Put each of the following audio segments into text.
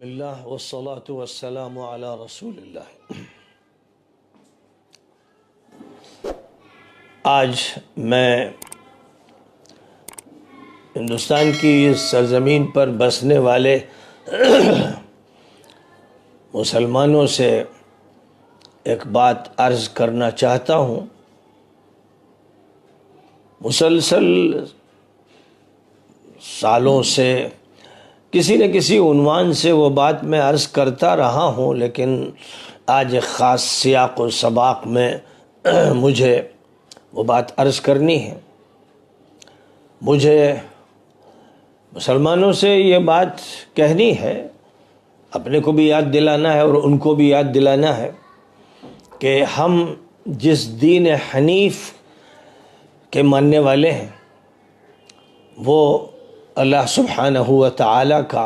بسم اللہ والصلاة والسلام علی رسول اللہ۔ آج میں ہندوستان کی اس سرزمین پر بسنے والے مسلمانوں سے ایک بات عرض کرنا چاہتا ہوں۔ مسلسل سالوں سے کسی نہ کسی عنوان سے وہ بات میں عرض کرتا رہا ہوں، لیکن آج ایک خاص سیاق و سباق میں مجھے وہ بات عرض کرنی ہے۔ مجھے مسلمانوں سے یہ بات کہنی ہے، اپنے کو بھی یاد دلانا ہے اور ان کو بھی یاد دلانا ہے کہ ہم جس دین حنیف کے ماننے والے ہیں وہ اللہ سبحانہ و تعالی کا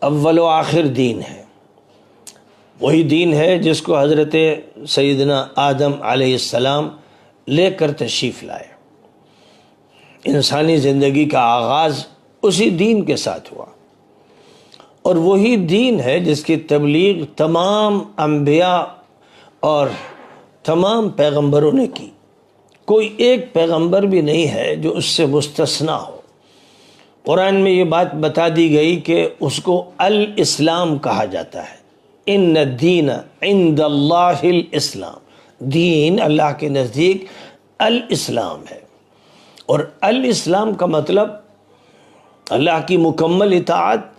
اول و آخر دین ہے۔ وہی دین ہے جس کو حضرت سیدنا آدم علیہ السلام لے کر تشریف لائے۔ انسانی زندگی کا آغاز اسی دین کے ساتھ ہوا، اور وہی دین ہے جس کی تبلیغ تمام انبیاء اور تمام پیغمبروں نے کی۔ کوئی ایک پیغمبر بھی نہیں ہے جو اس سے مستثنیٰ ہو۔ قرآن میں یہ بات بتا دی گئی کہ اس کو الاسلام کہا جاتا ہے۔ ان الدین عند اللہ الاسلام، دین اللہ کے نزدیک الاسلام ہے، اور الاسلام کا مطلب اللہ کی مکمل اطاعت،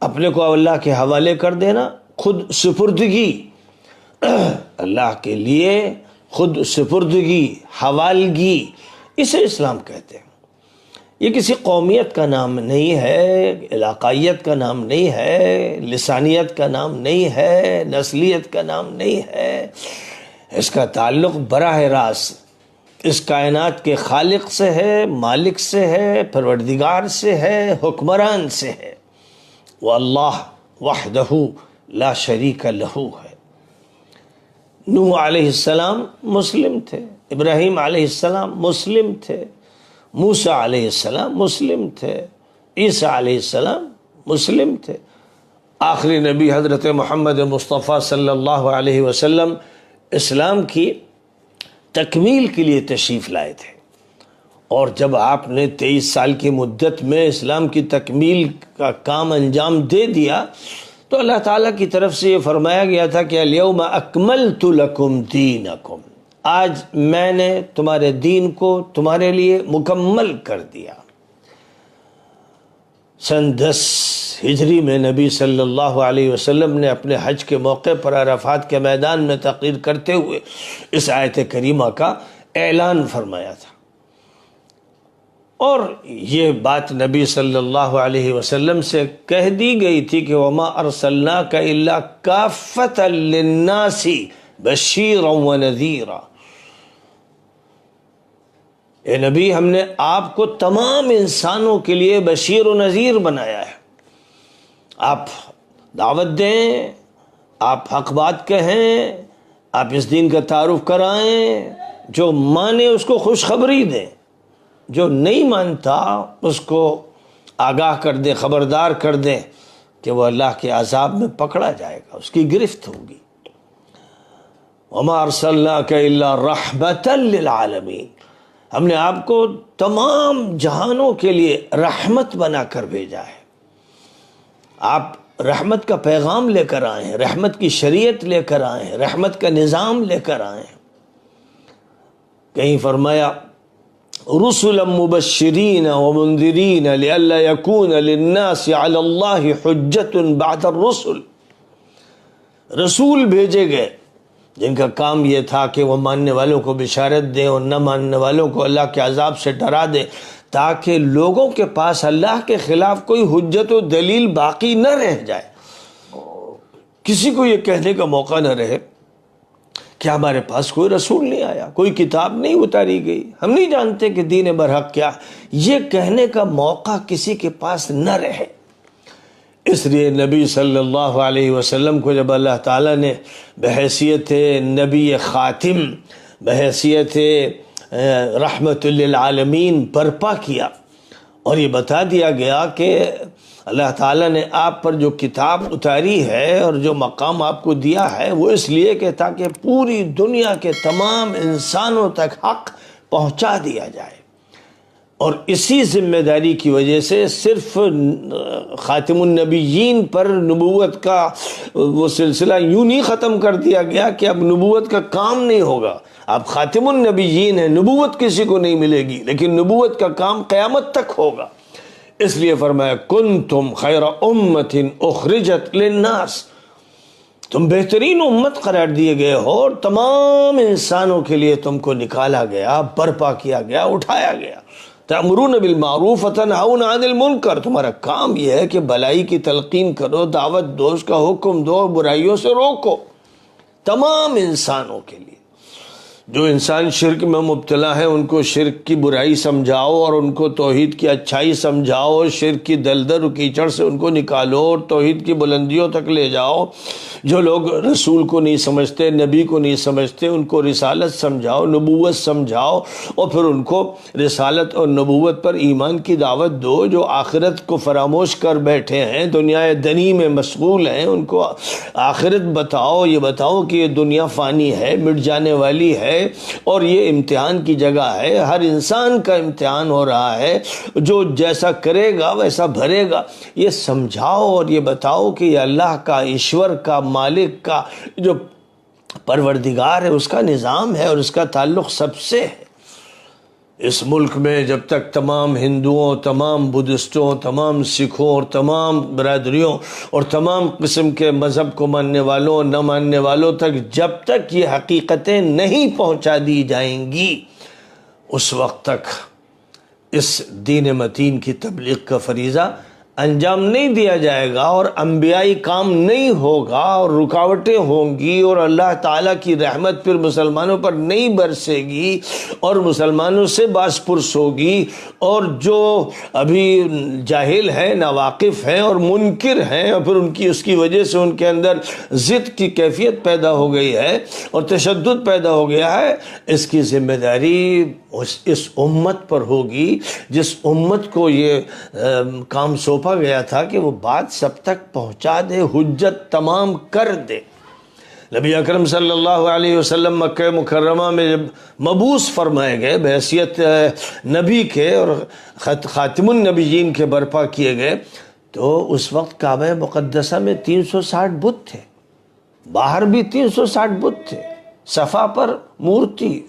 اپنے کو اللہ کے حوالے کر دینا، خود سپردگی، اللہ کے لیے خود سپردگی، حوالگی، اسے اسلام کہتے ہیں۔ یہ کسی قومیت کا نام نہیں ہے، علاقائیت کا نام نہیں ہے، لسانیت کا نام نہیں ہے، نسلیت کا نام نہیں ہے۔ اس کا تعلق براہ راست اس کائنات کے خالق سے ہے، مالک سے ہے، پروردگار سے ہے، حکمران سے ہے۔ وہ اللہ وحدہ لا شریک لہ ہے۔ نوح علیہ السلام مسلم تھے، ابراہیم علیہ السلام مسلم تھے، موسیٰ علیہ السلام مسلم تھے، عیسیٰ علیہ السلام مسلم تھے۔ آخری نبی حضرت محمد مصطفیٰ صلی اللہ علیہ وسلم اسلام کی تکمیل کے لیے تشریف لائے تھے، اور جب آپ نے 23 سال کی مدت میں اسلام کی تکمیل کا کام انجام دے دیا تو اللہ تعالیٰ کی طرف سے یہ فرمایا گیا تھا کہ الیوم اکملت لکم دینکم، آج میں نے تمہارے دین کو تمہارے لیے مکمل کر دیا۔ سن 10 ہجری میں نبی صلی اللہ علیہ وسلم نے اپنے حج کے موقع پر عرفات کے میدان میں تقریر کرتے ہوئے اس آیت کریمہ کا اعلان فرمایا تھا، اور یہ بات نبی صلی اللہ علیہ وسلم سے کہہ دی گئی تھی کہ وَمَا أَرْسَلْنَاكَ إِلَّا كَافَّةً لِلنَّاسِ بَشِيرًا وَنَذِيرًا، اے نبی ہم نے آپ کو تمام انسانوں کے لیے بشیر و نذیر بنایا ہے۔ آپ دعوت دیں، آپ حق بات کہیں، آپ اس دین کا تعارف کرائیں، جو مانے اس کو خوشخبری دیں، جو نہیں مانتا اس کو آگاہ کر دیں، خبردار کر دیں کہ وہ اللہ کے عذاب میں پکڑا جائے گا، اس کی گرفت ہوگی۔ وَمَا أَرْسَلْنَاكَ إِلَّا رَحْمَةً لِلْعَالَمِينَ، ہم نے آپ کو تمام جہانوں کے لیے رحمت بنا کر بھیجا ہے۔ آپ رحمت کا پیغام لے کر آئے ہیں، رحمت کی شریعت لے کر آئے ہیں، رحمت کا نظام لے کر آئے ہیں۔ کہیں فرمایا رسلا مبشرین ومنذرین لئلا یکون للناس علی اللہ حجت بعد الرسل، رسول بھیجے گئے جن کا کام یہ تھا کہ وہ ماننے والوں کو بشارت دیں اور نہ ماننے والوں کو اللہ کے عذاب سے ڈرا دیں، تاکہ لوگوں کے پاس اللہ کے خلاف کوئی حجت و دلیل باقی نہ رہ جائے، کسی کو یہ کہنے کا موقع نہ رہے کہ ہمارے پاس کوئی رسول نہیں آیا، کوئی کتاب نہیں اتاری گئی، ہم نہیں جانتے کہ دین برحق کیا، یہ کہنے کا موقع کسی کے پاس نہ رہے۔ اس لیے نبی صلی اللہ علیہ وسلم کو جب اللہ تعالیٰ نے بحیثیت نبی خاتم، بحیثیت رحمت للعالمین برپا کیا، اور یہ بتا دیا گیا کہ اللہ تعالیٰ نے آپ پر جو کتاب اتاری ہے اور جو مقام آپ کو دیا ہے وہ اس لیے کہ تاکہ پوری دنیا کے تمام انسانوں تک حق پہنچا دیا جائے، اور اسی ذمہ داری کی وجہ سے صرف خاتم النبیین پر نبوت کا وہ سلسلہ یوں نہیں ختم کر دیا گیا کہ اب نبوت کا کام نہیں ہوگا، اب خاتم النبیین ہے، نبوت کسی کو نہیں ملے گی، لیکن نبوت کا کام قیامت تک ہوگا۔ اس لیے فرمایا کنتم خیر امت اخرجت للناس، تم بہترین امت قرار دیے گئے ہو اور تمام انسانوں کے لیے تم کو نکالا گیا، برپا کیا گیا، اٹھایا گیا۔ تأمرون بالمعروف وتنہون عن المنکر، تمہارا کام یہ ہے کہ بھلائی کی تلقین کرو، دعوت دو، اس کا حکم دو، برائیوں سے روکو، تمام انسانوں کے لیے۔ جو انسان شرک میں مبتلا ہے ان کو شرک کی برائی سمجھاؤ اور ان کو توحید کی اچھائی سمجھاؤ، شرک کی دلدل و کیچڑ سے ان کو نکالو اور توحید کی بلندیوں تک لے جاؤ۔ جو لوگ رسول کو نہیں سمجھتے، نبی کو نہیں سمجھتے، ان کو رسالت سمجھاؤ، نبوت سمجھاؤ، اور پھر ان کو رسالت اور نبوت پر ایمان کی دعوت دو۔ جو آخرت کو فراموش کر بیٹھے ہیں، دنیا دنی میں مشغول ہیں، ان کو آخرت بتاؤ، یہ بتاؤ کہ یہ دنیا فانی ہے، مٹ جانے والی ہے اور یہ امتحان کی جگہ ہے، ہر انسان کا امتحان ہو رہا ہے، جو جیسا کرے گا ویسا بھرے گا۔ یہ سمجھاؤ اور یہ بتاؤ کہ یہ اللہ کا، ایشور کا، مالک کا، جو پروردگار ہے، اس کا نظام ہے اور اس کا تعلق سب سے ہے۔ اس ملک میں جب تک تمام ہندوؤں، تمام بدھسٹوں، تمام سکھوں اور تمام برادریوں اور تمام قسم کے مذہب کو ماننے والوں اور نہ ماننے والوں تک جب تک یہ حقیقتیں نہیں پہنچا دی جائیں گی، اس وقت تک اس دین متین کی تبلیغ کا فریضہ انجام نہیں دیا جائے گا اور انبیائی کام نہیں ہوگا اور رکاوٹیں ہوں گی اور اللہ تعالیٰ کی رحمت پھر مسلمانوں پر نہیں برسے گی اور مسلمانوں سے باس پرس ہوگی، اور جو ابھی جاہل ہیں، ناواقف ہیں اور منکر ہیں، اور پھر اس کی وجہ سے ان کے اندر ضد کی کیفیت پیدا ہو گئی ہے اور تشدد پیدا ہو گیا ہے، اس کی ذمہ داری اس امت پر ہوگی جس امت کو یہ کام سونپا گیا تھا کہ وہ بات سب تک پہنچا دے، حجت تمام کر دے۔ نبی اکرم صلی اللہ علیہ وسلم مکہ مکرمہ میں جب مبعوث فرمائے گئے، بحیثیت نبی کے اور خاتم النبیین کے برپا کیے گئے، تو اس وقت کعبہ مقدسہ میں 360 بت تھے، باہر بھی 360 بت تھے، صفا پر مورتی،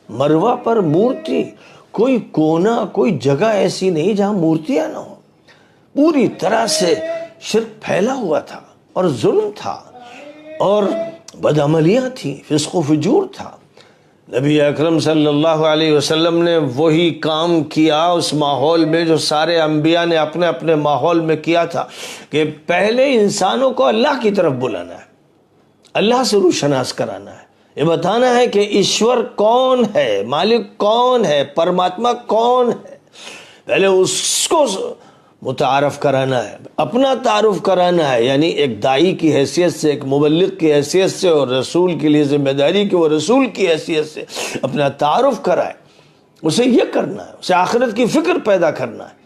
مروہ پر مورتی، کوئی کونا، کوئی جگہ ایسی نہیں جہاں مورتیاں نہ ہوں۔ پوری طرح سے شرک پھیلا ہوا تھا اور ظلم تھا اور بدعملیاں تھیں، فسق و فجور تھا۔ نبی اکرم صلی اللہ علیہ وسلم نے وہی کام کیا اس ماحول میں جو سارے انبیاء نے اپنے اپنے ماحول میں کیا تھا، کہ پہلے انسانوں کو اللہ کی طرف بلانا ہے، اللہ سے روشناس کرانا ہے، یہ بتانا ہے کہ ایشور کون ہے، مالک کون ہے، پرماتما کون ہے، پہلے اس کو متعارف کرانا ہے، اپنا تعارف کرانا ہے، یعنی ایک داعی کی حیثیت سے، ایک مبلغ کی حیثیت سے، اور رسول کے لیے ذمہ داری کہ وہ رسول کی حیثیت سے اپنا تعارف کرائے، اسے یہ کرنا ہے، اسے آخرت کی فکر پیدا کرنا ہے۔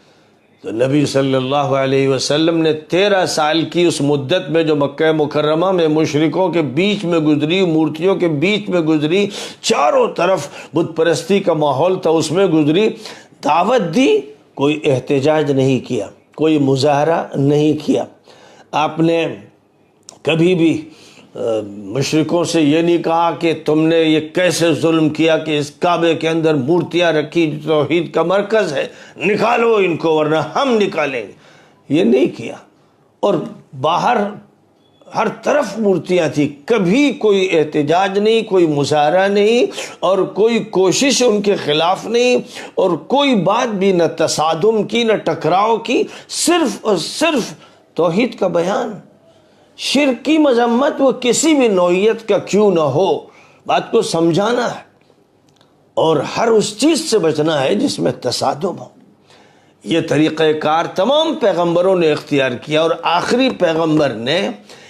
تو نبی صلی اللہ علیہ وسلم نے 13 سال کی اس مدت میں جو مکہ مکرمہ میں مشرکوں کے بیچ میں گزری، مورتیوں کے بیچ میں گزری، چاروں طرف بت پرستی کا ماحول تھا، اس میں گزری، دعوت دی، کوئی احتجاج نہیں کیا، کوئی مظاہرہ نہیں کیا۔ آپ نے کبھی بھی مشرکوں سے یہ نہیں کہا کہ تم نے یہ کیسے ظلم کیا کہ اس کعبے کے اندر مورتیاں رکھی جو توحید کا مرکز ہے، نکالو ان کو ورنہ ہم نکالیں گے، یہ نہیں کیا۔ اور باہر ہر طرف مورتیاں تھیں، کبھی کوئی احتجاج نہیں، کوئی مظاہرہ نہیں اور کوئی کوشش ان کے خلاف نہیں، اور کوئی بات بھی نہ تصادم کی نہ ٹکراؤ کی، صرف اور صرف توحید کا بیان، شرک کی مذمت وہ کسی بھی نوعیت کا کیوں نہ ہو، بات کو سمجھانا ہے اور ہر اس چیز سے بچنا ہے جس میں تصادم ہو۔ یہ طریقہ کار تمام پیغمبروں نے اختیار کیا اور آخری پیغمبر نے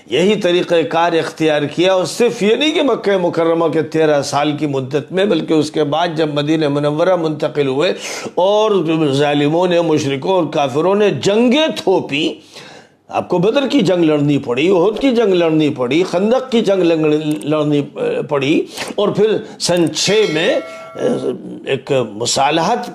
یہی طریقہ کار اختیار کیا، اور صرف یہ نہیں کہ مکہ مکرمہ کے 13 سال کی مدت میں، بلکہ اس کے بعد جب مدینہ منورہ منتقل ہوئے اور ظالموں نے، مشرکوں اور کافروں نے جنگیں تھوپی، آپ کو بدر کی جنگ لڑنی پڑی، احد کی جنگ لڑنی پڑی، خندق کی جنگ لڑنی پڑی، اور پھر سن 6 میں ایک مصالحت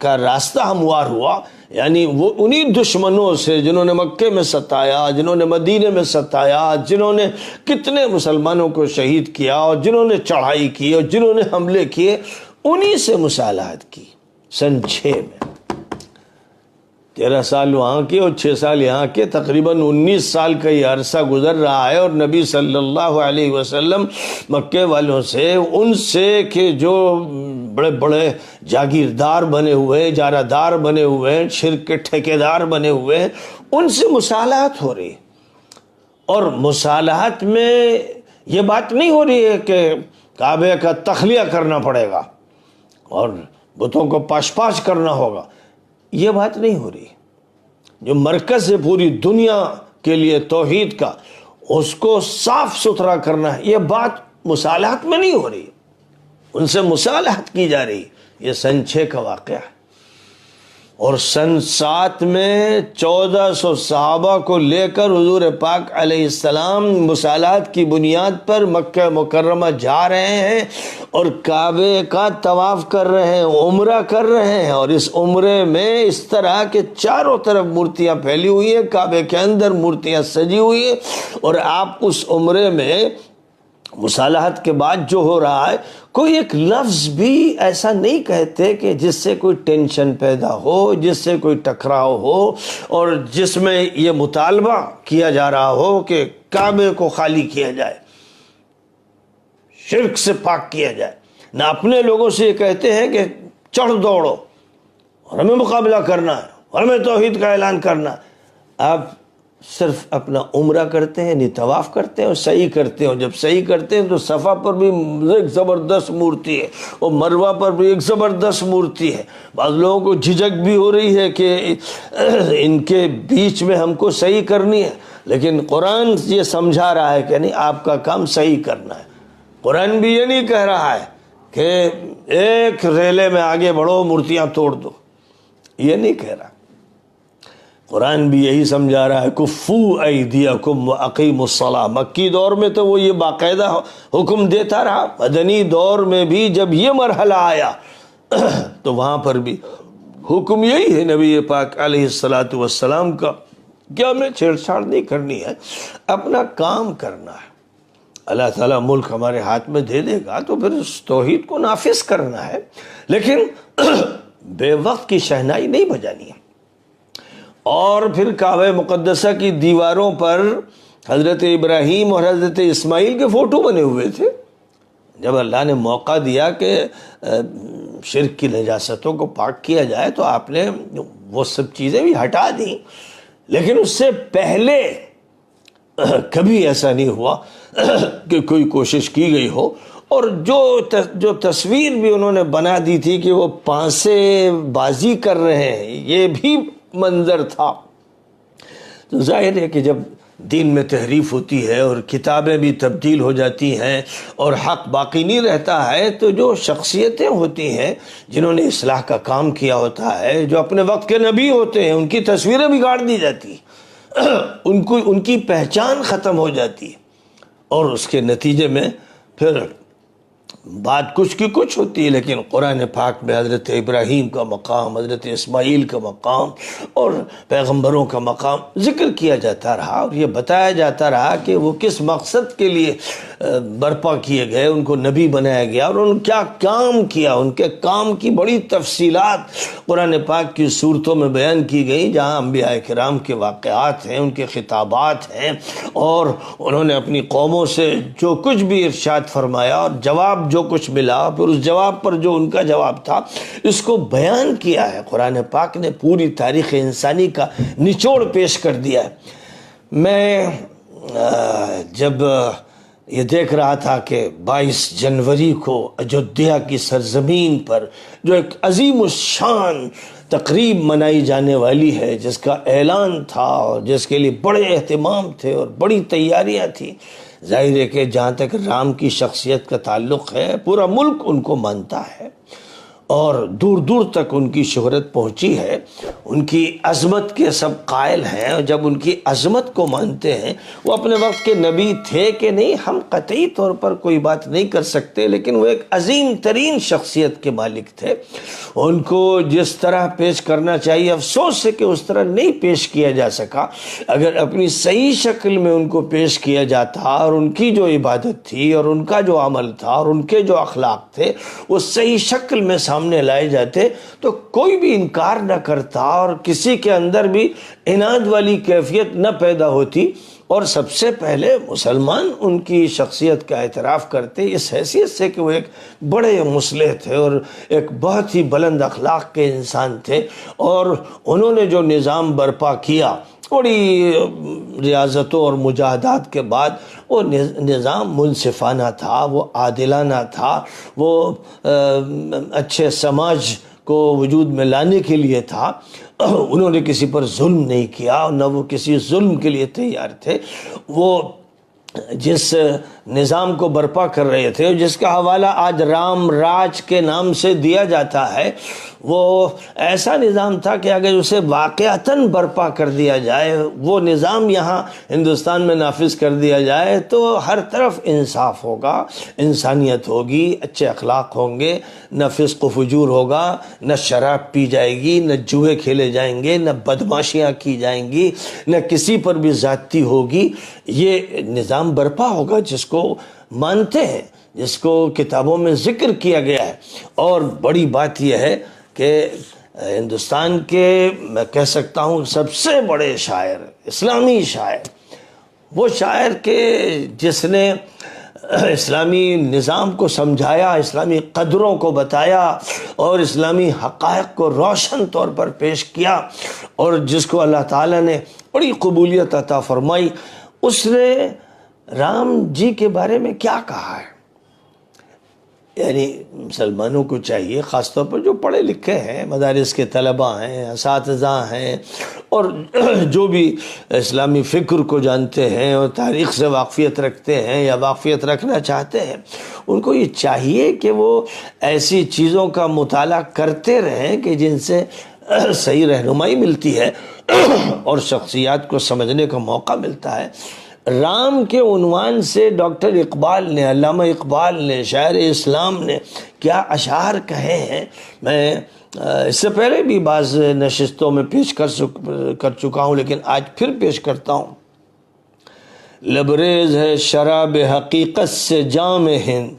کا راستہ ہموار ہوا، یعنی وہ انہی دشمنوں سے جنہوں نے مکے میں ستایا، جنہوں نے مدینے میں ستایا، جنہوں نے کتنے مسلمانوں کو شہید کیا، اور جنہوں نے چڑھائی کی اور جنہوں نے حملے کیے، انہی سے مصالحت کی سن 6 میں۔ 13 سال وہاں کے اور 6 سال یہاں کے، تقریباً 19 سال کا یہ عرصہ گزر رہا ہے، اور نبی صلی اللہ علیہ وسلم مکے والوں سے، ان سے کہ جو بڑے بڑے جاگیردار بنے ہوئے، اجارہ دار بنے ہوئے، شرک کے ٹھیکیدار بنے ہوئے ہیں، ان سے مصالحت ہو رہی، اور مصالحت میں یہ بات نہیں ہو رہی ہے کہ کعبے کا تخلیہ کرنا پڑے گا اور بتوں کو پاش پاش کرنا ہوگا، یہ بات نہیں ہو رہی۔ جو مرکز ہے پوری دنیا کے لیے توحید کا، اس کو صاف ستھرا کرنا ہے، یہ بات مصالحت میں نہیں ہو رہی، ان سے مصالحت کی جا رہی۔ یہ سن 6 کا واقعہ ہے، اور سن 7 میں 1400 صحابہ کو لے کر حضور پاک علیہ السلام مصالحت کی بنیاد پر مکہ مکرمہ جا رہے ہیں، اور کعبے کا طواف کر رہے ہیں، عمرہ کر رہے ہیں، اور اس عمرے میں اس طرح کے چاروں طرف مورتیاں پھیلی ہوئی ہیں، کعبے کے اندر مورتیاں سجی ہوئی ہیں، اور آپ اس عمرے میں مصالحت کے بعد جو ہو رہا ہے، کوئی ایک لفظ بھی ایسا نہیں کہتے کہ جس سے کوئی ٹینشن پیدا ہو، جس سے کوئی ٹکراؤ ہو، اور جس میں یہ مطالبہ کیا جا رہا ہو کہ کعبے کو خالی کیا جائے، شرک سے پاک کیا جائے۔ نہ اپنے لوگوں سے یہ کہتے ہیں کہ چڑھ دوڑو اور ہمیں مقابلہ کرنا ہے اور ہمیں توحید کا اعلان کرنا ہے۔ آپ صرف اپنا عمرہ کرتے ہیں، یعنی طواف کرتے ہیں اور سعی کرتے ہیں، جب سعی کرتے ہیں تو صفا پر بھی ایک زبردست مورتی ہے، اور مروہ پر بھی ایک زبردست مورتی ہے۔ بعض لوگوں کو جھجک بھی ہو رہی ہے کہ ان کے بیچ میں ہم کو سعی کرنی ہے، لیکن قرآن یہ سمجھا رہا ہے کہ نہیں، آپ کا کام سعی کرنا ہے۔ قرآن بھی یہ نہیں کہہ رہا ہے کہ ایک ریلے میں آگے بڑھو مورتیاں توڑ دو، یہ نہیں کہہ رہا۔ قرآن بھی یہی سمجھا رہا ہے، کفو ایدیکم واقیموا الصلاۃ۔ مکی دور میں تو وہ یہ باقاعدہ حکم دیتا رہا، مدنی دور میں بھی جب یہ مرحلہ آیا تو وہاں پر بھی حکم یہی ہے نبی پاک علیہ الصلاۃ والسلام کا کہ ہمیں چھیڑ چھاڑ نہیں کرنی ہے، اپنا کام کرنا ہے۔ اللہ تعالیٰ ملک ہمارے ہاتھ میں دے دے گا تو پھر اس توحید کو نافذ کرنا ہے، لیکن بے وقت کی شہنائی نہیں بجانی ہے۔ اور پھر کعبہ مقدسہ کی دیواروں پر حضرت ابراہیم اور حضرت اسماعیل کے فوٹو بنے ہوئے تھے۔ جب اللہ نے موقع دیا کہ شرک کی نجاستوں کو پاک کیا جائے تو آپ نے وہ سب چیزیں بھی ہٹا دیں، لیکن اس سے پہلے کبھی ایسا نہیں ہوا کہ کوئی کوشش کی گئی ہو۔ اور جو تصویر بھی انہوں نے بنا دی تھی کہ وہ پانسے بازی کر رہے ہیں، یہ بھی منظر تھا۔ تو ظاہر ہے کہ جب دین میں تحریف ہوتی ہے اور کتابیں بھی تبدیل ہو جاتی ہیں اور حق باقی نہیں رہتا ہے، تو جو شخصیتیں ہوتی ہیں جنہوں نے اصلاح کا کام کیا ہوتا ہے، جو اپنے وقت کے نبی ہوتے ہیں، ان کی تصویریں بگاڑ دی جاتی ہیں، ان کی پہچان ختم ہو جاتی ہے، اور اس کے نتیجے میں پھر بات کچھ کی کچھ ہوتی ہے۔ لیکن قرآن پاک میں حضرت ابراہیم کا مقام، حضرت اسماعیل کا مقام اور پیغمبروں کا مقام ذکر کیا جاتا رہا، اور یہ بتایا جاتا رہا کہ وہ کس مقصد کے لیے برپا کیے گئے، ان کو نبی بنایا گیا، اور انہوں نے کیا کام کیا، ان کے کام کی بڑی تفصیلات قرآن پاک کی صورتوں میں بیان کی گئی، جہاں انبیاء کرام کے واقعات ہیں، ان کے خطابات ہیں، اور انہوں نے اپنی قوموں سے جو کچھ بھی ارشاد فرمایا اور جواب جو کچھ ملا، پھر اس جواب پر جو ان کا جواب تھا، اس کو بیان کیا ہے۔ قرآن پاک نے پوری تاریخ انسانی کا نچوڑ پیش کر دیا ہے۔ میں جب یہ دیکھ رہا تھا کہ 22 جنوری کو ایودھیا کی سرزمین پر جو ایک عظیم الشان تقریب منائی جانے والی ہے، جس کا اعلان تھا اور جس کے لیے بڑے اہتمام تھے اور بڑی تیاریاں تھیں، ظاہر ہے کہ جہاں تک رام کی شخصیت کا تعلق ہے پورا ملک ان کو مانتا ہے اور دور دور تک ان کی شہرت پہنچی ہے، ان کی عظمت کے سب قائل ہیں، اور جب ان کی عظمت کو مانتے ہیں، وہ اپنے وقت کے نبی تھے کہ نہیں ہم قطعی طور پر کوئی بات نہیں کر سکتے، لیکن وہ ایک عظیم ترین شخصیت کے مالک تھے، ان کو جس طرح پیش کرنا چاہیے افسوس ہے کہ اس طرح نہیں پیش کیا جا سکا، اگر اپنی صحیح شکل میں ان کو پیش کیا جاتا اور ان کی جو عبادت تھی اور ان کا جو عمل تھا اور ان کے جو اخلاق تھے وہ صحیح شکل میں سامنے لائے جاتے تو کوئی بھی انکار نہ کرتا اور کسی کے اندر بھی عناد والی کیفیت نہ پیدا ہوتی، اور سب سے پہلے مسلمان ان کی شخصیت کا اعتراف کرتے اس حیثیت سے کہ وہ ایک بڑے مصلح تھے اور ایک بہت ہی بلند اخلاق کے انسان تھے، اور انہوں نے جو نظام برپا کیا بڑی ریاضتوں اور مجاہدات کے بعد، وہ نظام منصفانہ تھا، وہ عادلانہ تھا، وہ اچھے سماج کو وجود میں لانے کے لیے تھا، انہوں نے کسی پر ظلم نہیں کیا اور نہ وہ کسی ظلم کے لیے تیار تھے، وہ جس نظام کو برپا کر رہے تھے جس کا حوالہ آج رام راج کے نام سے دیا جاتا ہے، وہ ایسا نظام تھا کہ اگر اسے واقعتاً برپا کر دیا جائے، وہ نظام یہاں ہندوستان میں نافذ کر دیا جائے تو ہر طرف انصاف ہوگا، انسانیت ہوگی، اچھے اخلاق ہوں گے، نہ فسق و فجور ہوگا، نہ شراب پی جائے گی، نہ جوئے کھیلے جائیں گے، نہ بدماشیاں کی جائیں گی، نہ کسی پر بھی زیادتی ہوگی، یہ نظام برپا ہوگا جس کو مانتے ہیں، جس کو کتابوں میں ذکر کیا گیا ہے۔ اور بڑی بات یہ ہے کہ ہندوستان کے میں کہہ سکتا ہوں سب سے بڑے شاعر، اسلامی شاعر، وہ شاعر کہ جس نے اسلامی نظام کو سمجھایا، اسلامی قدروں کو بتایا اور اسلامی حقائق کو روشن طور پر پیش کیا، اور جس کو اللہ تعالیٰ نے بڑی قبولیت عطا فرمائی، اس نے رام جی کے بارے میں کیا کہا ہے؟ یعنی مسلمانوں کو چاہیے، خاص طور پر جو پڑھے لکھے ہیں، مدارس کے طلباء ہیں، اساتذہ ہیں، اور جو بھی اسلامی فکر کو جانتے ہیں اور تاریخ سے واقفیت رکھتے ہیں یا واقفیت رکھنا چاہتے ہیں، ان کو یہ چاہیے کہ وہ ایسی چیزوں کا مطالعہ کرتے رہیں کہ جن سے صحیح رہنمائی ملتی ہے اور شخصیات کو سمجھنے کا موقع ملتا ہے۔ رام کے عنوان سے ڈاکٹر اقبال نے، علامہ اقبال نے، شاعر اسلام نے کیا اشعار کہے ہیں، میں اس سے پہلے بھی بعض نشستوں میں پیش کر چکا ہوں، لیکن آج پھر پیش کرتا ہوں۔ لبریز ہے شراب حقیقت سے جام ہند،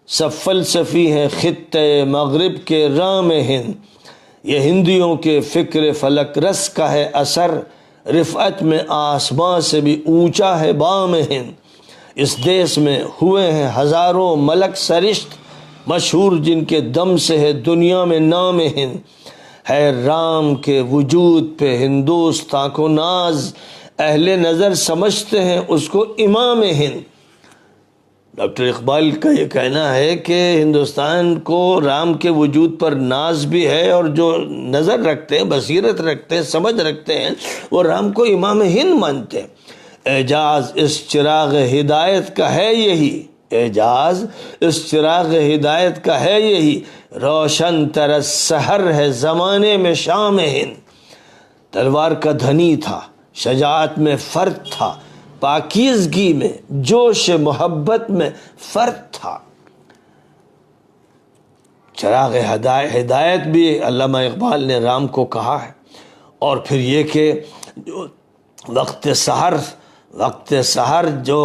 سب فلسفی ہے خطے مغرب کے رام ہند، یہ ہندیوں کے فکر فلک رس کا ہے اثر، رفعت میں آسمان سے بھی اونچا ہے بام ہند، اس دیس میں ہوئے ہیں ہزاروں ملک سرشت، مشہور جن کے دم سے ہے دنیا میں نام ہند، ہے رام کے وجود پہ ہندوستاں کو ناز، اہل نظر سمجھتے ہیں اس کو امام ہند۔ ڈاکٹر اقبال کا یہ کہنا ہے کہ ہندوستان کو رام کے وجود پر ناز بھی ہے، اور جو نظر رکھتے ہیں، بصیرت رکھتے ہیں، سمجھ رکھتے ہیں، وہ رام کو امام ہند مانتے ہیں۔ اعجاز اس چراغ ہدایت کا ہے یہی، اعجاز اس چراغ ہدایت کا ہے یہی، روشن تر سحر ہے زمانے میں شام ہند، تلوار کا دھنی تھا، شجاعت میں فرد تھا، پاکیزگی میں جوش محبت میں فرد تھا۔ چراغ ہدایت بھی علامہ اقبال نے رام کو کہا ہے، اور پھر یہ کہ وقت سحر جو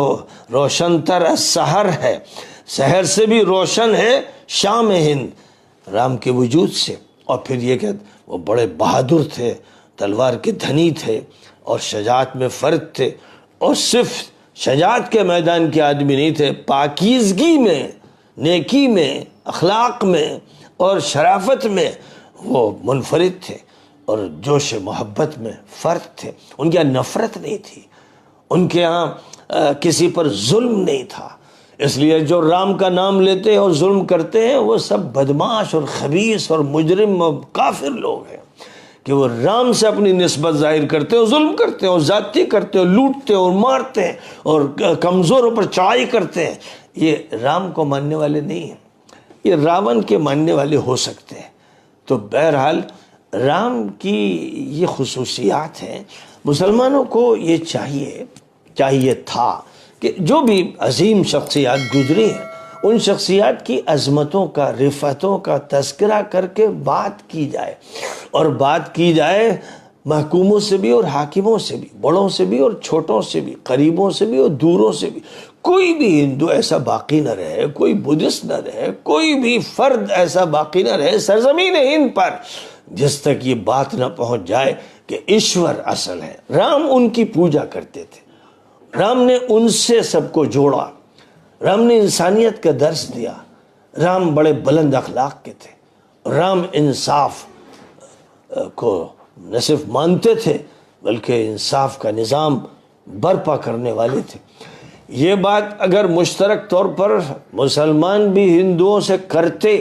روشن تر سحر ہے، سحر سے بھی روشن ہے شام ہند رام کے وجود سے، اور پھر یہ کہ وہ بڑے بہادر تھے، تلوار کے دھنی تھے اور شجاعت میں فرد تھے، اور صرف شجاعت کے میدان کے آدمی نہیں تھے، پاکیزگی میں، نیکی میں، اخلاق میں اور شرافت میں وہ منفرد تھے، اور جوش محبت میں فرد تھے۔ ان کے یہاں نفرت نہیں تھی، ان کے یہاں کسی پر ظلم نہیں تھا، اس لیے جو رام کا نام لیتے ہیں اور ظلم کرتے ہیں وہ سب بدماش اور خبیث اور مجرم اور کافر لوگ ہیں کہ وہ رام سے اپنی نسبت ظاہر کرتے ہیں اور ظلم کرتے ہیں اور زیادتی کرتے ہیں اور لوٹتے ہیں اور مارتے ہیں اور کمزوروں پر چڑھائی کرتے ہیں. یہ رام کو ماننے والے نہیں ہیں، یہ راون کے ماننے والے ہو سکتے ہیں. تو بہرحال رام کی یہ خصوصیات ہیں. مسلمانوں کو یہ چاہیے تھا کہ جو بھی عظیم شخصیات گزری ہیں ان شخصیات کی عظمتوں کا، رفتوں کا تذکرہ کر کے بات کی جائے، اور بات کی جائے محکوموں سے بھی اور حاکموں سے بھی، بڑوں سے بھی اور چھوٹوں سے بھی، قریبوں سے بھی اور دوروں سے بھی. کوئی بھی ہندو ایسا باقی نہ رہے، کوئی بدھسٹ نہ رہے، کوئی بھی فرد ایسا باقی نہ رہے سرزمین ہند پر جس تک یہ بات نہ پہنچ جائے کہ ایشور اصل ہے. رام ان کی پوجا کرتے تھے، رام نے ان سے سب کو جوڑا، رام نے انسانیت کا درس دیا. رام بڑے بلند اخلاق کے تھے، رام انصاف کو نہ صرف مانتے تھے بلکہ انصاف کا نظام برپا کرنے والے تھے. یہ بات اگر مشترک طور پر مسلمان بھی ہندوؤں سے کرتے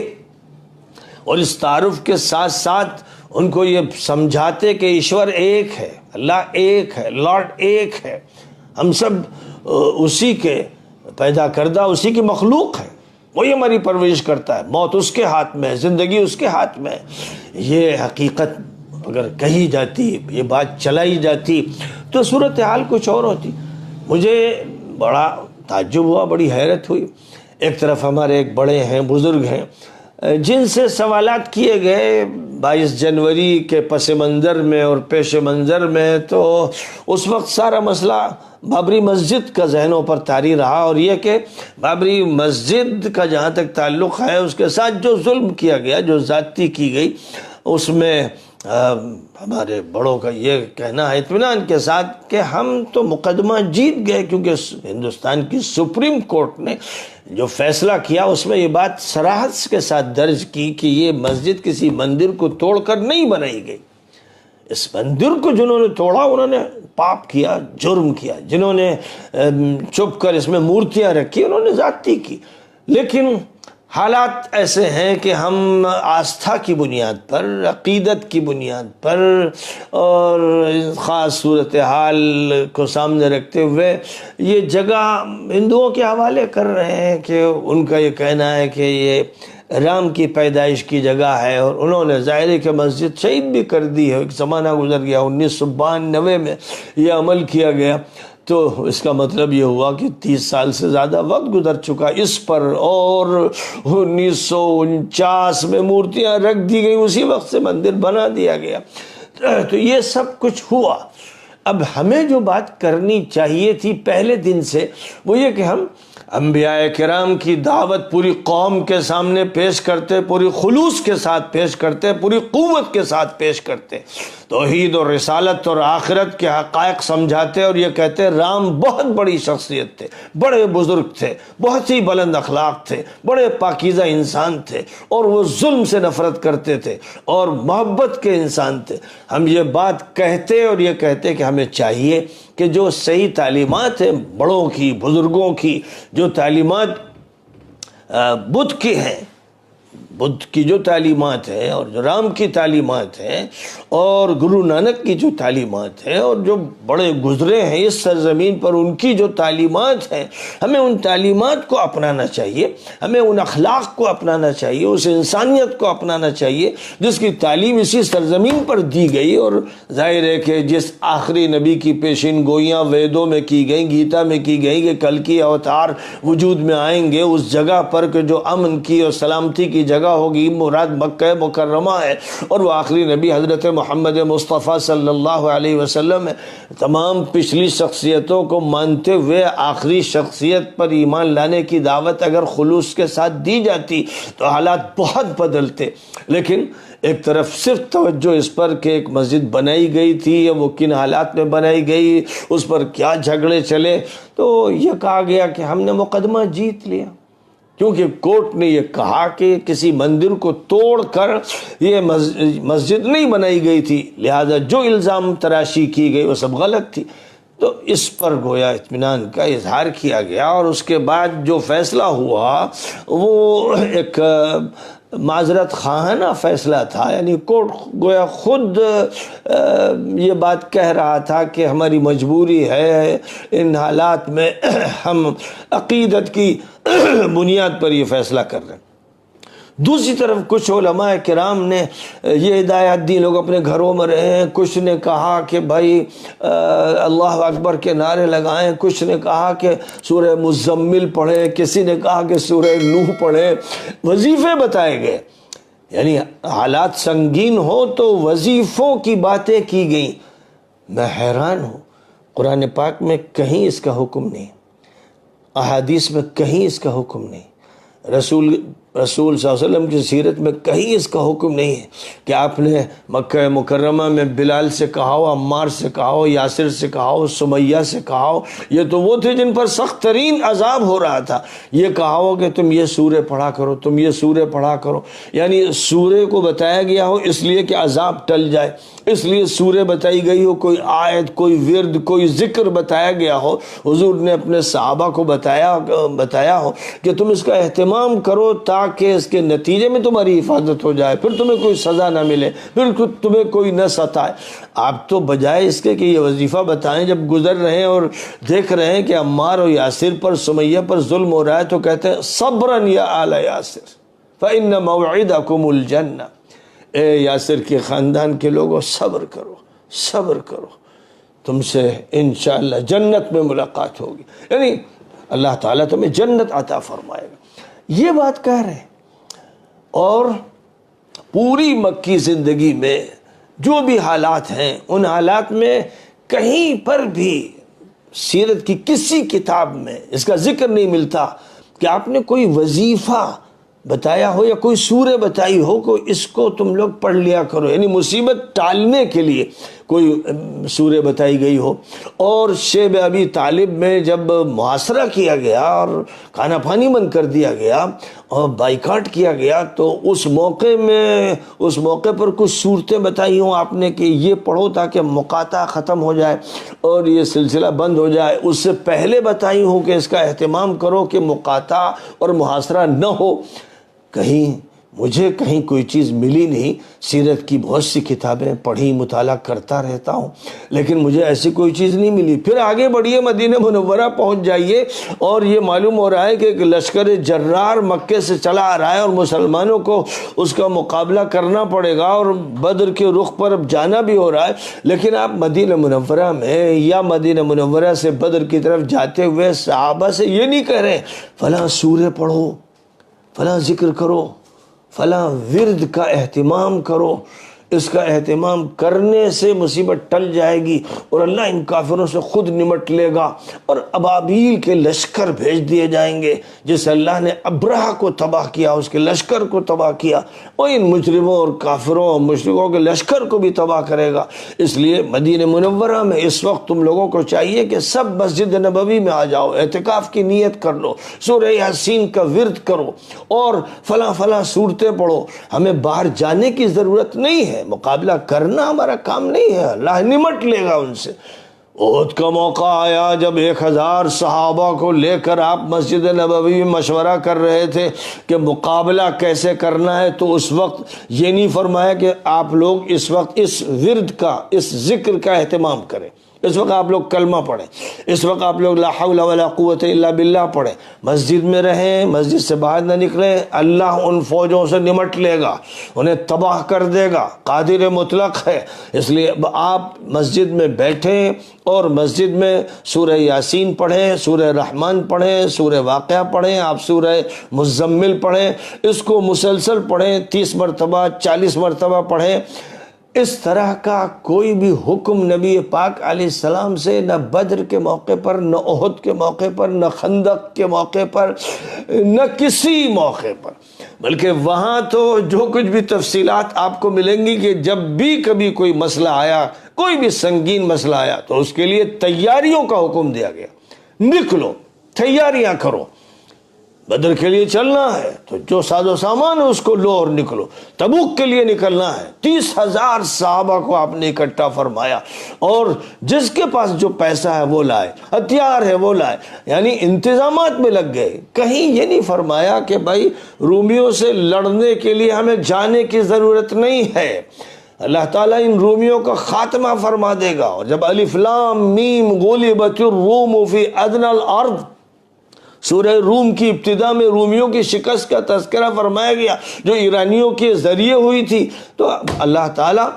اور اس تعارف کے ساتھ ساتھ ان کو یہ سمجھاتے کہ ایشور ایک ہے، اللہ ایک ہے، لارڈ ایک ہے، ہم سب اسی کے پیدا کردہ، اسی کی مخلوق ہے، وہی ہماری پرورش کرتا ہے، موت اس کے ہاتھ میں ہے، زندگی اس کے ہاتھ میں ہے. یہ حقیقت اگر کہی جاتی، یہ بات چلائی جاتی تو صورتحال کچھ اور ہوتی. مجھے بڑا تعجب ہوا، بڑی حیرت ہوئی. ایک طرف ہمارے ایک بڑے ہیں، بزرگ ہیں، جن سے سوالات کیے گئے 22 جنوری کے پس منظر میں اور پیش منظر میں، تو اس وقت سارا مسئلہ بابری مسجد کا ذہنوں پر طاری رہا، اور یہ کہ بابری مسجد کا جہاں تک تعلق ہے اس کے ساتھ جو ظلم کیا گیا، جو زیادتی کی گئی، اس میں ہمارے بڑوں کا یہ کہنا ہے اطمینان کے ساتھ کہ ہم تو مقدمہ جیت گئے، کیونکہ ہندوستان کی سپریم کورٹ نے جو فیصلہ کیا اس میں یہ بات صراحت کے ساتھ درج کی کہ یہ مسجد کسی مندر کو توڑ کر نہیں بنائی گئی. اس مندر کو جنہوں نے توڑا انہوں نے پاپ کیا، جرم کیا. جنہوں نے چھپ کر اس میں مورتیاں رکھی انہوں نے زیادتی کی. لیکن حالات ایسے ہیں کہ ہم آستھا کی بنیاد پر، عقیدت کی بنیاد پر اور خاص صورتحال کو سامنے رکھتے ہوئے یہ جگہ ہندوؤں کے حوالے کر رہے ہیں کہ ان کا یہ کہنا ہے کہ یہ رام کی پیدائش کی جگہ ہے، اور انہوں نے ظاہر ہے کہ مسجد شہید بھی کر دی ہے. ایک زمانہ گزر گیا، 1992 میں یہ عمل کیا گیا، تو اس کا مطلب یہ ہوا کہ 30 سال سے زیادہ وقت گزر چکا اس پر، اور 1949 میں مورتیاں رکھ دی گئی، اسی وقت سے مندر بنا دیا گیا. تو یہ سب کچھ ہوا. اب ہمیں جو بات کرنی چاہیے تھی پہلے دن سے وہ یہ کہ ہم انبیاء کرام کی دعوت پوری قوم کے سامنے پیش کرتے، پوری خلوص کے ساتھ پیش کرتے، پوری قوت کے ساتھ پیش کرتے، توحید اور رسالت اور آخرت کے حقائق سمجھاتے، اور یہ کہتے رام بہت بڑی شخصیت تھے، بڑے بزرگ تھے، بہت ہی بلند اخلاق تھے، بڑے پاکیزہ انسان تھے، اور وہ ظلم سے نفرت کرتے تھے اور محبت کے انسان تھے. ہم یہ بات کہتے اور یہ کہتے کہ ہمیں چاہیے کہ جو صحیح تعلیمات ہیں بڑوں کی، بزرگوں کی، جو تعلیمات بدھ کی ہیں، بدھ کی جو تعلیمات ہیں اور جو رام کی تعلیمات ہیں اور گرو نانک کی جو تعلیمات ہیں اور جو بڑے گزرے ہیں اس سرزمین پر ان کی جو تعلیمات ہیں، ہمیں ان تعلیمات کو اپنانا چاہیے، ہمیں ان اخلاق کو اپنانا چاہیے، اس انسانیت کو اپنانا چاہیے جس کی تعلیم اسی سرزمین پر دی گئی. اور ظاہر ہے کہ جس آخری نبی کی پیشین گوئیاں ویدوں میں کی گئیں، گیتا میں کی گئی کہ کل کی اوتار وجود میں آئیں گے، اس جگہ پر کہ جو امن کی اور سلامتی کی جگہ ہوگی مراد مکہ مکرمہ ہے، اور وہ آخری نبی حضرت محمد مصطفیٰ صلی اللہ علیہ وسلم ہے. تمام پچھلی شخصیتوں کو مانتے ہوئے آخری شخصیت پر ایمان لانے کی دعوت اگر خلوص کے ساتھ دی جاتی تو حالات بہت بدلتے. لیکن ایک طرف صرف توجہ اس پر کہ ایک مسجد بنائی گئی تھی یا وہ کن حالات میں بنائی گئی، اس پر کیا جھگڑے چلے، تو یہ کہا گیا کہ ہم نے مقدمہ جیت لیا، کیونکہ کورٹ نے یہ کہا کہ کسی مندر کو توڑ کر یہ مسجد نہیں بنائی گئی تھی، لہذا جو الزام تراشی کی گئی وہ سب غلط تھی. تو اس پر گویا اطمینان کا اظہار کیا گیا، اور اس کے بعد جو فیصلہ ہوا وہ ایک معذرت خواہانہ فیصلہ تھا، یعنی کورٹ گویا خود یہ بات کہہ رہا تھا کہ ہماری مجبوری ہے، ان حالات میں ہم عقیدت کی بنیاد پر یہ فیصلہ کر رہے ہیں۔ دوسری طرف کچھ علماء کرام نے یہ ہدایت دی، لوگ اپنے گھروں میں رہیں، کچھ نے کہا کہ بھائی اللہ اکبر کے نعرے لگائیں، کچھ نے کہا کہ سورہ مزمل پڑھیں، کسی نے کہا کہ سورہ نوح پڑھیں، وظیفے بتائے گئے۔ یعنی حالات سنگین ہو تو وظیفوں کی باتیں کی گئیں۔ میں حیران ہوں، قرآن پاک میں کہیں اس کا حکم نہیں، احادیث میں کہیں اس کا حکم نہیں، رسول صلی اللہ علیہ وسلم کی سیرت میں کہیں اس کا حکم نہیں ہے کہ آپ نے مکہ مکرمہ میں بلال سے کہا ہو، عمار سے کہا ہو، یاسر سے کہا ہو، سمیہ سے کہا ہو، یہ تو وہ تھے جن پر سخت ترین عذاب ہو رہا تھا، یہ کہا ہو کہ تم یہ سورہ پڑھا کرو، تم یہ سورہ پڑھا کرو۔ یعنی سورہ کو بتایا گیا ہو اس لیے کہ عذاب ٹل جائے، اس لیے سورہ بتائی گئی ہو، کوئی آیت، کوئی ورد، کوئی ذکر بتایا گیا ہو، حضور نے اپنے صحابہ کو بتایا ہو کہ تم اس کا اہتمام کرو تاکہ اس کے نتیجے میں تمہاری حفاظت ہو جائے، پھر تمہیں کوئی سزا نہ ملے، پھر تمہیں کوئی نہ ستائے۔ آپ تو بجائے اس کے کہ یہ وظیفہ بتائیں، جب گزر رہے ہیں اور دیکھ رہے ہیں کہ عمار و یاسر پر، سمیہ پر ظلم ہو رہا ہے، تو کہتے ہیں صبراً یا آل یاسر فإن موعدکم الجنہ، اے یاسر کے خاندان کے لوگوں صبر کرو، صبر کرو، تم سے انشاءاللہ جنت میں ملاقات ہوگی، یعنی اللہ تعالیٰ تمہیں جنت عطا فرمائے گا۔ یہ بات کہہ رہے ہیں۔ اور پوری مکی زندگی میں جو بھی حالات ہیں، ان حالات میں کہیں پر بھی سیرت کی کسی کتاب میں اس کا ذکر نہیں ملتا کہ آپ نے کوئی وظیفہ بتایا ہو یا کوئی سورہ بتائی ہو کہ اس کو تم لوگ پڑھ لیا کرو، یعنی مصیبت ٹالنے کے لیے کوئی سورہ بتائی گئی ہو۔ اور شیب ابی طالب میں جب محاصرہ کیا گیا اور کھانا پانی بند کر دیا گیا اور بائیکاٹ کیا گیا، تو اس موقع پر کچھ صورتیں بتائی ہوں آپ نے کہ یہ پڑھو تاکہ مقاطعہ ختم ہو جائے اور یہ سلسلہ بند ہو جائے۔ اس سے پہلے بتائی ہوں کہ اس کا اہتمام کرو کہ مقاطعہ اور محاصرہ نہ ہو۔ مجھے کہیں کوئی چیز ملی نہیں۔ سیرت کی بہت سی کتابیں پڑھی، مطالعہ کرتا رہتا ہوں، لیکن مجھے ایسی کوئی چیز نہیں ملی۔ پھر آگے بڑھیے، مدینہ منورہ پہنچ جائیے اور یہ معلوم ہو رہا ہے کہ ایک لشکر جرار مکے سے چلا آ رہا ہے اور مسلمانوں کو اس کا مقابلہ کرنا پڑے گا اور بدر کے رخ پر اب جانا بھی ہو رہا ہے، لیکن آپ مدینہ منورہ میں یا مدینہ منورہ سے بدر کی طرف جاتے ہوئے صحابہ سے یہ نہیں کہہ رہے فلاں سورہ پڑھو، فلاں ذکر کرو، فلاں ورد کا اہتمام کرو۔ اس کا اہتمام کرنے سے مصیبت ٹل جائے گی اور اللہ ان کافروں سے خود نمٹ لے گا، اور ابابیل کے لشکر بھیج دیے جائیں گے جس اللہ نے ابرہہ کو تباہ کیا، اس کے لشکر کو تباہ کیا، وہ ان مجرموں اور کافروں اور مشرکوں کے لشکر کو بھی تباہ کرے گا۔ اس لیے مدینہ منورہ میں اس وقت تم لوگوں کو چاہیے کہ سب مسجد نبوی میں آ جاؤ، اعتکاف کی نیت کر لو، سورہ یاسین کا ورد کرو اور فلاں فلاں صورتیں پڑھو۔ ہمیں باہر جانے کی ضرورت نہیں ہے، مقابلہ کرنا ہمارا کام نہیں ہے، اللہ نمٹ لے گا ان سے۔ احد کا موقع آیا جب 1000 صحابہ کو لے کر آپ مسجد نبوی میں مشورہ کر رہے تھے کہ مقابلہ کیسے کرنا ہے، تو اس وقت یہ نہیں فرمایا کہ آپ لوگ اس وقت اس ورد کا، اس ذکر کا اہتمام کریں، اس وقت آپ لوگ کلمہ پڑھیں، اس وقت آپ لوگ لا حول ولا قوت الا باللہ پڑھیں، مسجد میں رہیں، مسجد سے باہر نہ نکلیں، اللہ ان فوجوں سے نمٹ لے گا، انہیں تباہ کر دے گا، قادر مطلق ہے۔ اس لیے آپ مسجد میں بیٹھیں اور مسجد میں سورہ یاسین پڑھیں، سورہ رحمان پڑھیں، سورہ واقعہ پڑھیں، آپ سورہ مزمل پڑھیں، اس کو مسلسل پڑھیں، 30 مرتبہ 40 مرتبہ پڑھیں۔ اس طرح کا کوئی بھی حکم نبی پاک علیہ السلام سے نہ بدر کے موقع پر، نہ احد کے موقع پر، نہ خندق کے موقع پر، نہ کسی موقع پر، بلکہ وہاں تو جو کچھ بھی تفصیلات آپ کو ملیں گی کہ جب بھی کبھی کوئی مسئلہ آیا، کوئی بھی سنگین مسئلہ آیا، تو اس کے لیے تیاریوں کا حکم دیا گیا، نکلو، تیاریاں کرو۔ بدر کے لیے چلنا ہے تو جو ساز و سامان ہے اس کو لو اور نکلو. تبوک کے لیے نکلنا ہے 30,000 صحابہ کو آپ نے اکٹھا فرمایا اور جس کے پاس جو پیسہ ہے وہ لائے, ہتھیار ہے وہ لائے, یعنی انتظامات میں لگ گئے. کہیں یہ نہیں فرمایا کہ بھائی رومیوں سے لڑنے کے لیے ہمیں جانے کی ضرورت نہیں ہے, اللہ تعالیٰ ان رومیوں کا خاتمہ فرما دے گا. اور جب الف لام میم غلبت الروم فی ادنی الارض سورہ روم کی ابتدا میں رومیوں کی شکست کا تذکرہ فرمایا گیا جو ایرانیوں کے ذریعے ہوئی تھی, تو اللہ تعالیٰ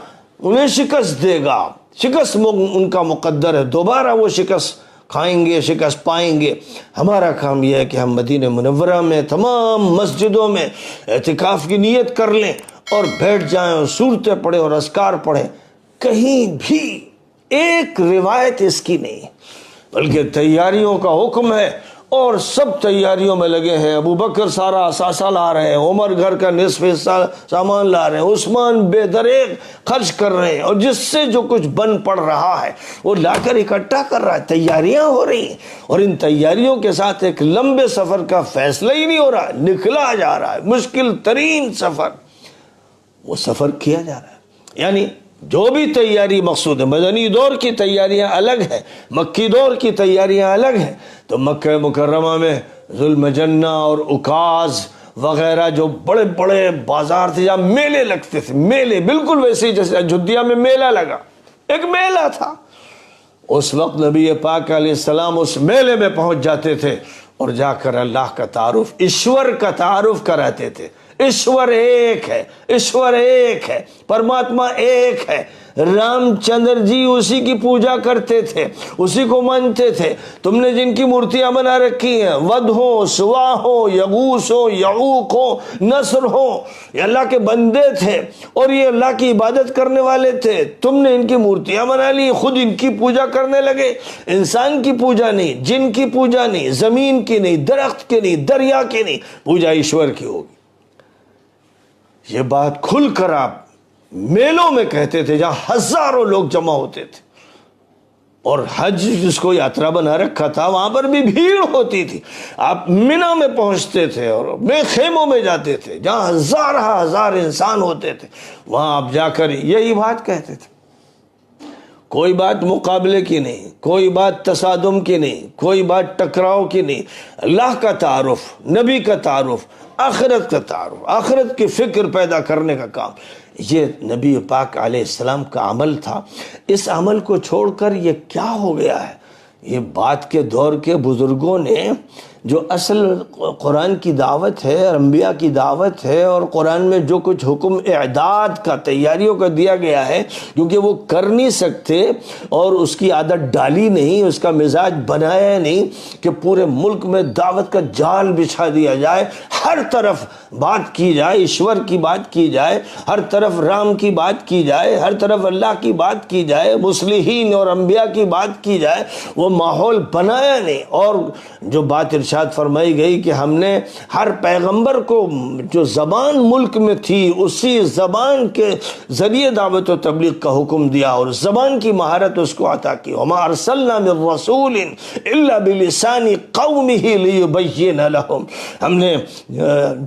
انہیں شکست دے گا. شکست ان کا مقدر ہے, دوبارہ وہ شکست کھائیں گے, شکست پائیں گے. ہمارا کام یہ ہے کہ ہم مدینہ منورہ میں تمام مسجدوں میں اعتکاف کی نیت کر لیں اور بیٹھ جائیں اور سورتیں پڑھیں اور اذکار پڑھیں. کہیں بھی ایک روایت اس کی نہیں, بلکہ تیاریوں کا حکم ہے اور سب تیاریوں میں لگے ہیں. ابو بکر سارا اثاثہ لا رہے ہیں, عمر گھر کا نصف حصہ سامان لا رہے ہیں, عثمان بے دریغ خرچ کر رہے ہیں, اور جس سے جو کچھ بن پڑ رہا ہے وہ لا کر اکٹھا کر رہا ہے. تیاریاں ہو رہی ہیں اور ان تیاریوں کے ساتھ ایک لمبے سفر کا فیصلہ ہی نہیں ہو رہا, نکلا جا رہا ہے مشکل ترین سفر, وہ سفر کیا جا رہا ہے. یعنی جو بھی تیاری مقصود ہے, مدنی دور کی تیاریاں الگ ہیں, مکی دور کی تیاریاں الگ ہیں. تو مکہ مکرمہ میں ذوالمجنہ اور عکاظ وغیرہ جو بڑے بڑے بازار تھے جہاں میلے لگتے تھے, میلے بالکل ویسے جیسے اجودھیا میں میلہ لگا, ایک میلہ تھا. اس وقت نبی پاک علیہ السلام اس میلے میں پہنچ جاتے تھے اور جا کر اللہ کا تعارف, ایشور کا تعارف کراتے تھے. ایشور ایک ہے, ایشور ایک ہے, پرماتما ایک ہے. رام چندر جی اسی کی پوجا کرتے تھے, اسی کو مانتے تھے. تم نے جن کی مورتیاں بنا رکھی ہیں, ود ہو, سوا ہو, یغوث ہو, یعوق ہو, نصر ہو, یہ اللہ کے بندے تھے اور یہ اللہ کی عبادت کرنے والے تھے. تم نے ان کی مورتیاں بنا لی, خود ان کی پوجا کرنے لگے. انسان کی پوجا نہیں, جن کی پوجا نہیں, زمین کی نہیں, درخت کی نہیں, دریا کی نہیں, پوجا ایشور کی ہوگی. یہ بات کھل کر آپ میلوں میں کہتے تھے جہاں ہزاروں لوگ جمع ہوتے تھے, اور حج جس کو یاترا بنا رکھا تھا وہاں پر بھی بھیڑ ہوتی تھی. آپ مینا میں پہنچتے تھے اور بے خیموں میں جاتے تھے جہاں ہزار انسان ہوتے تھے, وہاں آپ جا کر یہی بات کہتے تھے. کوئی بات مقابلے کی نہیں, کوئی بات تصادم کی نہیں, کوئی بات ٹکراؤ کی نہیں. اللہ کا تعارف, نبی کا تعارف, آخرت کا تعارف, آخرت کی فکر پیدا کرنے کا کام, یہ نبی پاک علیہ السلام کا عمل تھا. اس عمل کو چھوڑ کر یہ کیا ہو گیا ہے؟ یہ بات کے دور کے بزرگوں نے جو اصل قرآن کی دعوت ہے, انبیاء کی دعوت ہے, اور قرآن میں جو کچھ حکم اعداد کا, تیاریوں کا دیا گیا ہے, کیونکہ وہ کر نہیں سکتے اور اس کی عادت ڈالی نہیں, اس کا مزاج بنایا نہیں کہ پورے ملک میں دعوت کا جال بچھا دیا جائے, ہر طرف بات کی جائے, ایشور کی بات کی جائے, ہر طرف رام کی بات کی جائے, ہر طرف اللہ کی بات کی جائے, مصلحین اور انبیاء کی بات کی جائے. وہ ماحول بنایا نہیں. اور جو بات ارشاد فرمائی گئی کہ ہم نے ہر پیغمبر کو جو زبان ملک میں تھی اسی زبان کے ذریعے دعوت و تبلیغ کا حکم دیا اور زبان کی مہارت اس کو عطا کی. وما ارسلنا من رسول الا بلسان قومه ليبين لهم, ہم نے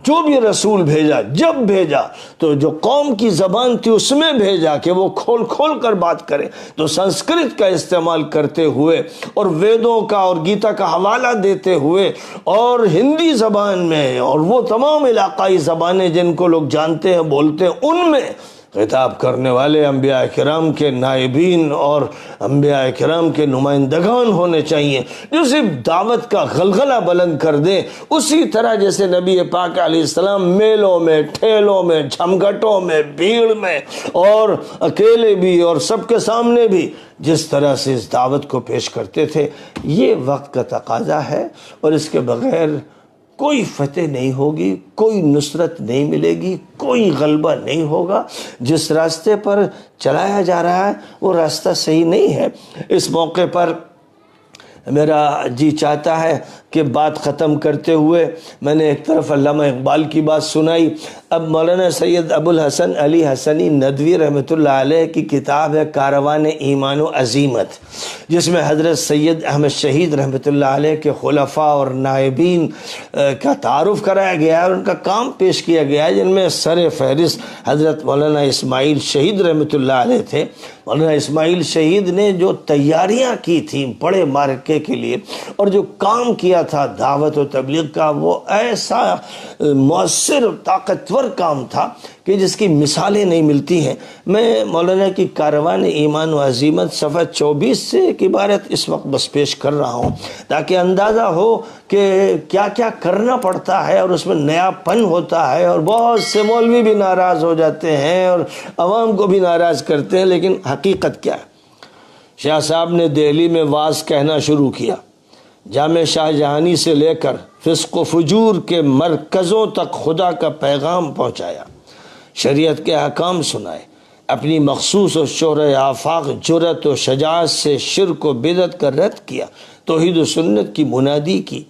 جو بھی رسول بھیجا, جب بھیجا تو جو قوم کی زبان تھی اس میں بھیجا کہ وہ کھول کھول کر بات کرے. تو سنسکرت کا استعمال کرتے ہوئے اور ویدوں کا اور گیتا کا حوالہ دیتے ہوئے اور ہندی زبان میں اور وہ تمام علاقائی زبانیں جن کو لوگ جانتے ہیں, بولتے ہیں, ان میں خطاب کرنے والے انبیاء کرام کے نائبین اور انبیاء کرام کے نمائندگان ہونے چاہیے جو صرف دعوت کا غلغلہ بلند کر دیں. اسی طرح جیسے نبی پاک علیہ السلام میلوں میں, ٹھیلوں میں, جھمگھٹوں میں, بھیڑ میں اور اکیلے بھی اور سب کے سامنے بھی جس طرح سے اس دعوت کو پیش کرتے تھے, یہ وقت کا تقاضا ہے. اور اس کے بغیر کوئی فتح نہیں ہوگی, کوئی نصرت نہیں ملے گی, کوئی غلبہ نہیں ہوگا. جس راستے پر چلایا جا رہا ہے وہ راستہ صحیح نہیں ہے. اس موقع پر میرا جی چاہتا ہے کہ بات ختم کرتے ہوئے میں نے ایک طرف علامہ اقبال کی بات سنائی، اب مولانا سید ابو الحسن علی حسنی ندوی رحمۃ اللہ علیہ کی کتاب ہے کاروان ایمان و عزیمت، جس میں حضرت سید احمد شہید رحمۃ اللہ علیہ کے خلفاء اور نائبین کا تعارف کرایا گیا ہے اور ان کا کام پیش کیا گیا ہے، جن میں سر فہرست حضرت مولانا اسماعیل شہید رحمۃ اللہ علیہ تھے۔ مولانا اسماعیل شہید نے جو تیاریاں کی تھیں بڑے معرکے کے لیے اور جو کام کیا تھا دعوت و تبلیغ کا، وہ ایسا مؤثر طاقتور کام تھا کہ جس کی مثالیں نہیں ملتی ہیں۔ میں مولانا کی کاروان ایمان و عزیمت صفحہ 24 سے ایک عبارت اس وقت بس پیش کر رہا ہوں تاکہ اندازہ ہو کہ کیا کیا کرنا پڑتا ہے اور اس میں نیا پن ہوتا ہے، اور بہت سے مولوی بھی ناراض ہو جاتے ہیں اور عوام کو بھی ناراض کرتے ہیں، لیکن حقیقت کیا ہے؟ شاہ صاحب نے دہلی میں واعظ کہنا شروع کیا، جامع شاہ جہانی سے لے کر فسق و فجور کے مرکزوں تک خدا کا پیغام پہنچایا، شریعت کے احکام سنائے، اپنی مخصوص و شہرۂ آفاق جرأت و شجاعت سے شرک و بدعت کا رد کیا، توحید و سنت کی منادی کی۔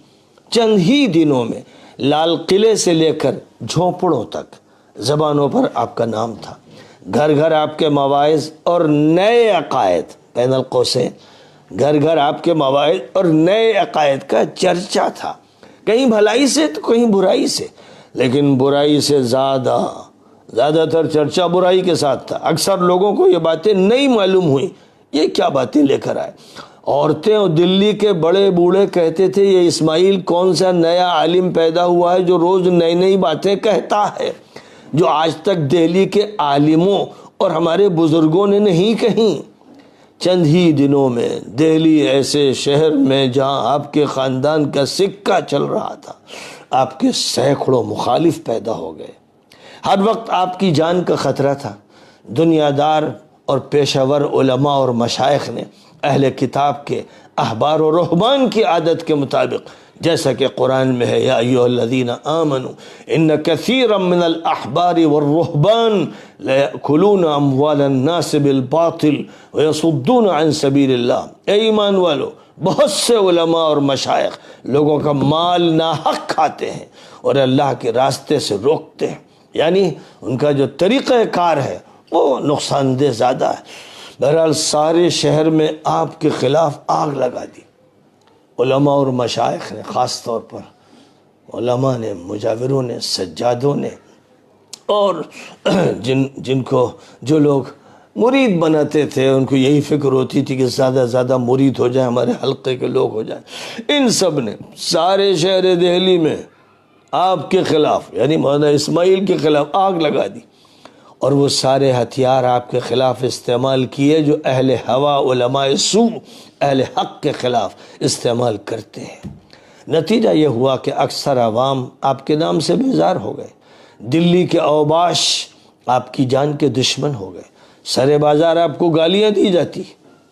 چند ہی دنوں میں لال قلعے سے لے کر جھونپڑوں تک زبانوں پر آپ کا نام تھا، گھر گھر آپ کے مواعظ اور نئے عقائد، بین القوسین گھر گھر آپ کے مواعظ اور نئے عقائد کا چرچا تھا، کہیں بھلائی سے تو کہیں برائی سے، لیکن برائی سے زیادہ تر چرچا برائی کے ساتھ تھا۔ اکثر لوگوں کو یہ باتیں نہیں معلوم ہوئی، یہ کیا باتیں لے کر آئے۔ عورتیں اور دلی کے بڑے بوڑھے کہتے تھے یہ اسماعیل کون سا نیا عالم پیدا ہوا ہے جو روز نئی نئی باتیں کہتا ہے، جو آج تک دہلی کے عالموں اور ہمارے بزرگوں نے نہیں کہیں۔ چند ہی دنوں میں دہلی ایسے شہر میں جہاں آپ کے خاندان کا سکہ چل رہا تھا، آپ کے سینکڑوں مخالف پیدا ہو گئے۔ ہر وقت آپ کی جان کا خطرہ تھا۔ دنیا دار اور پیشہ ور علماء اور مشائخ نے اہل کتاب کے احبار و رہبان کی عادت کے مطابق، جیسا کہ قرآن میں ہے، یا ایھا الذین آمنوا ان کثیرا من الاحبار والرہبان لیأکلون اموال الناس بالباطل ویصدون عن سبیل اللہ۔ اے ایمان والو، بہت سے علماء اور مشائخ لوگوں کا مال ناحق کھاتے ہیں اور اللہ کے راستے سے روکتے ہیں، یعنی ان کا جو طریقہ کار ہے وہ نقصان دہ زیادہ ہے۔ بہرحال سارے شہر میں آپ کے خلاف آگ لگا دی، علماء اور مشائخ نے، خاص طور پر علماء نے، مجاوروں نے، سجادوں نے، اور جن کو جو لوگ مرید بناتے تھے ان کو یہی فکر ہوتی تھی کہ زیادہ زیادہ مرید ہو جائیں، ہمارے حلقے کے لوگ ہو جائیں، ان سب نے سارے شہر دہلی میں آپ کے خلاف یعنی مولانا اسماعیل کے خلاف آگ لگا دی، اور وہ سارے ہتھیار آپ کے خلاف استعمال کیے جو اہل ہوا، علماء سوء، اہل حق کے خلاف استعمال کرتے ہیں۔ نتیجہ یہ ہوا کہ اکثر عوام آپ کے نام سے بیزار ہو گئے، دلی کے اوباش آپ کی جان کے دشمن ہو گئے، سر بازار آپ کو گالیاں دی جاتی،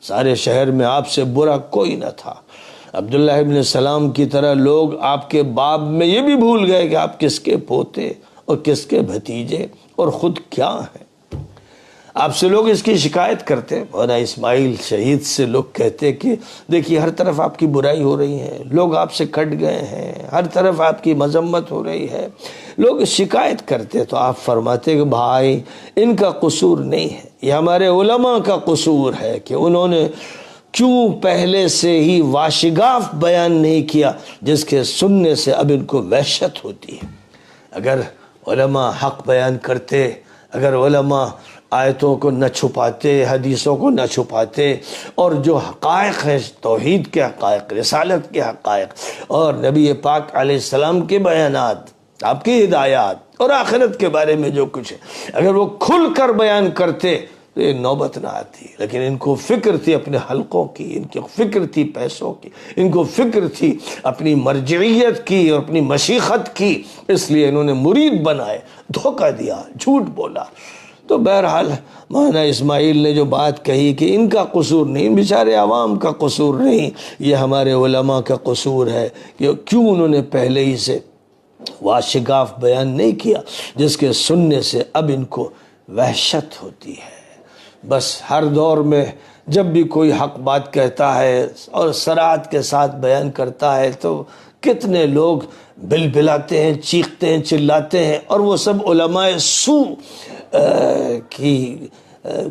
سارے شہر میں آپ سے برا کوئی نہ تھا۔ عبداللہ ابن سلام کی طرح لوگ آپ کے باب میں یہ بھی بھول گئے کہ آپ کس کے پوتے اور کس کے بھتیجے اور خود کیا ہیں۔ آپ سے لوگ اس کی شکایت کرتے، مولانا اسماعیل شہید سے لوگ کہتے کہ دیکھیے ہر طرف آپ کی برائی ہو رہی ہے، لوگ آپ سے کٹ گئے ہیں، ہر طرف آپ کی مذمت ہو رہی ہے، لوگ شکایت کرتے، تو آپ فرماتے کہ بھائی ان کا قصور نہیں ہے، یہ ہمارے علماء کا قصور ہے کہ انہوں نے کیوں پہلے سے ہی واشگاف بیان نہیں کیا جس کے سننے سے اب ان کو وحشت ہوتی ہے۔ اگر علماء حق بیان کرتے، اگر علماء آیتوں کو نہ چھپاتے، حدیثوں کو نہ چھپاتے، اور جو حقائق ہیں توحید کے حقائق، رسالت کے حقائق اور نبی پاک علیہ السلام کے بیانات، آپ کی ہدایات اور آخرت کے بارے میں جو کچھ ہے، اگر وہ کھل کر بیان کرتے تو یہ نوبت نہ آتی، لیکن ان کو فکر تھی اپنے حلقوں کی، ان کی فکر تھی پیسوں کی، ان کو فکر تھی اپنی مرجعیت کی اور اپنی مشیخت کی، اس لیے انہوں نے مرید بنائے، دھوکہ دیا، جھوٹ بولا۔ تو بہرحال مولانا اسماعیل نے جو بات کہی کہ ان کا قصور نہیں، بیچارے عوام کا قصور نہیں، یہ ہمارے علماء کا قصور ہے کہ کیوں انہوں نے پہلے ہی سے واشگاف بیان نہیں کیا جس کے سننے سے اب ان کو وحشت ہوتی ہے۔ بس ہر دور میں جب بھی کوئی حق بات کہتا ہے اور صراحت کے ساتھ بیان کرتا ہے تو کتنے لوگ بل بلاتے ہیں، چیختے ہیں، چلاتے ہیں، اور وہ سب علماء سو کی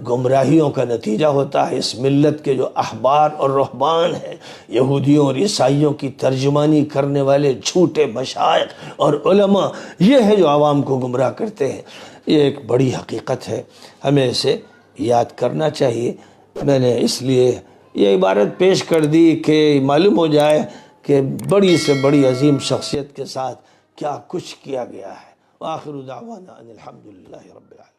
گمراہیوں کا نتیجہ ہوتا ہے۔ اس ملت کے جو احبار اور رہبان ہیں، یہودیوں اور عیسائیوں کی ترجمانی کرنے والے جھوٹے مشائخ اور علماء، یہ ہے جو عوام کو گمراہ کرتے ہیں۔ یہ ایک بڑی حقیقت ہے، ہمیں اسے یاد کرنا چاہیے۔ میں نے اس لیے یہ عبارت پیش کر دی کہ معلوم ہو جائے کہ بڑی سے بڑی عظیم شخصیت کے ساتھ کیا کچھ کیا گیا ہے۔ وآخر دعوانا ان الحمدللہ رب العالمین۔